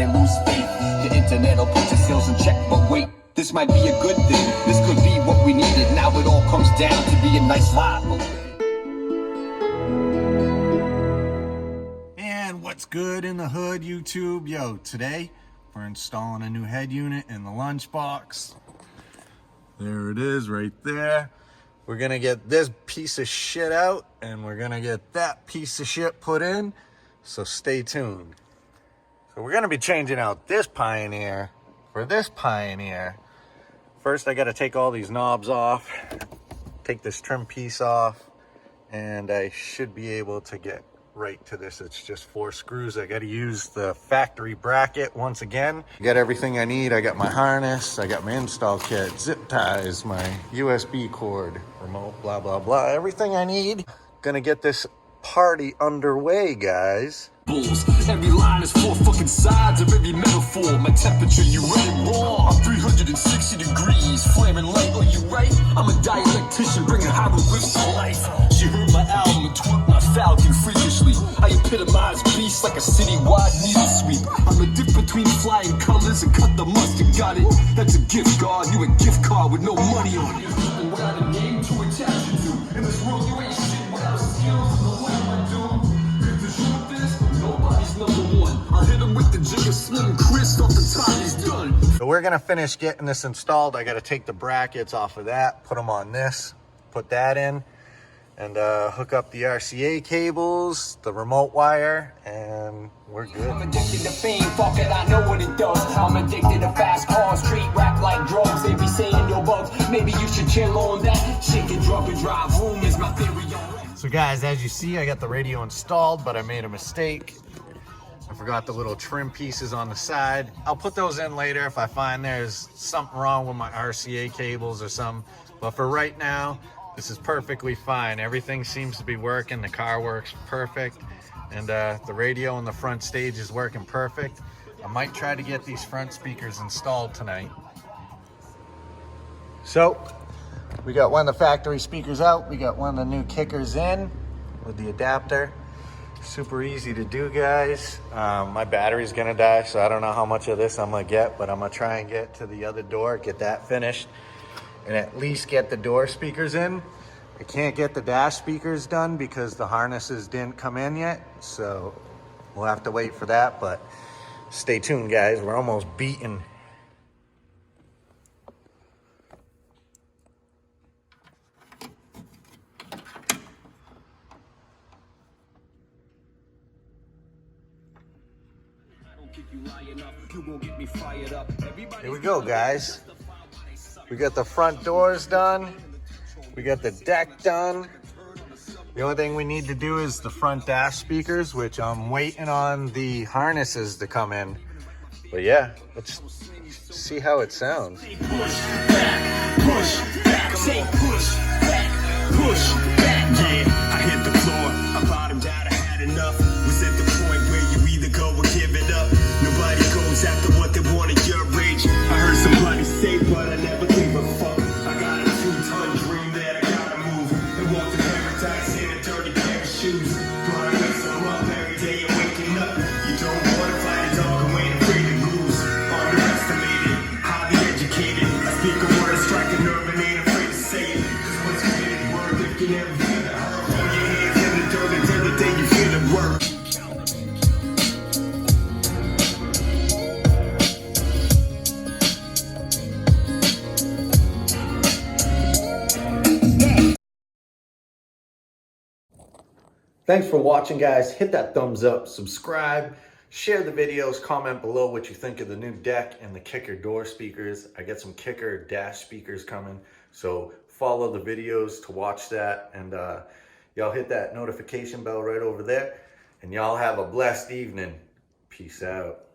they lose faith. The internet'll put your sales in check, but wait, this might be a good thing. This could be what we needed. Now it all comes down to being nice live. And what's good in the hood, YouTube? Yo, today we're installing a new head unit in the lunchbox. There it is right there. We're gonna get this piece of shit out and we're gonna get that piece of shit put in, so stay tuned. So we're gonna be changing out this Pioneer for this Pioneer. First I gotta take all these knobs off, take this trim piece off, and I should be able to get right to this. It's just 4 screws. I got to use the factory bracket once again. I got everything I need. I got my harness, I got my install kit, zip ties, my USB cord, remote, blah blah blah, everything I need. Gonna get this party underway, guys. Every line is 4 fucking sides of every metaphor. My temperature, you read it wrong. I'm 360 degrees, flaming light. Oh, you right? I'm a dialectician, bringing hieroglyphs to life. She heard my album and twerked my falcon freakishly. I epitomize peace like a citywide needle sweep. I'm a dip between flying colors and cut the mustard. Got it? That's a gift card. You a gift card with no money on it. And without a name to attach you to. In this world, you ain't shit without skills. In the land I do. Cause the truth is, nobody's number one. I'll hit him with the jigger slim Chris off the time he's done. So we're gonna finish getting this installed. I gotta take the brackets off of that, put them on this, put that in, and hook up the RCA cables, the remote wire, and we're good. I'm addicted to fame, fuck it, I know what it does. I'm addicted to fast cars, treat rap like drugs. They be saying no bugs, maybe you should chill on that. Shake and drug and drive home is my theory on rap. So guys, as you see, I got the radio installed, but I made a mistake. I forgot the little trim pieces on the side. I'll put those in later if I find there's something wrong with my RCA cables or something. But for right now, this is perfectly fine. Everything seems to be working. The car works perfect. And the radio in the front stage is working perfect. I might try to get these front speakers installed tonight. So, we got one of the factory speakers out. We got one of the new kickers in with the adapter. Super easy to do, guys. My battery's gonna die, so I don't know how much of this I'm gonna get, but I'm gonna try and get to the other door, get that finished, and at least get the door speakers in. I can't get the dash speakers done because the harnesses didn't come in yet, so we'll have to wait for that, but stay tuned, guys. We're almost beaten. Here we go, guys. We got the front doors done. We got the deck done. The only thing we need to do is the front dash speakers, which I'm waiting on the harnesses to come in. But yeah, let's see how it sounds. Push back, push back, say push back, push back. Yeah, I hit the floor, I bottomed out, I had enough. Was at the point where you either go or give it up. Nobody goes after what they want at your age. I heard somebody say, but I never gave a fuck. I got a 2-ton dream that I gotta move and walk to paradise in a dirty pair of shoes. But I mess them up every day and waking up. You don't wanna fight a dog who ain't afraid to lose. Underestimated, highly educated. I speak a word, strike a nerve and ain't afraid to say it. Cause what's created word, if you never feel it, throw your hands in the dirt until the day you feel it work. Thanks for watching, guys. Hit that thumbs up, subscribe, share the videos, comment below what you think of the new deck and the Kicker door speakers. I got some Kicker dash speakers coming, so follow the videos to watch that, and y'all hit that notification bell right over there, and y'all have a blessed evening. Peace out.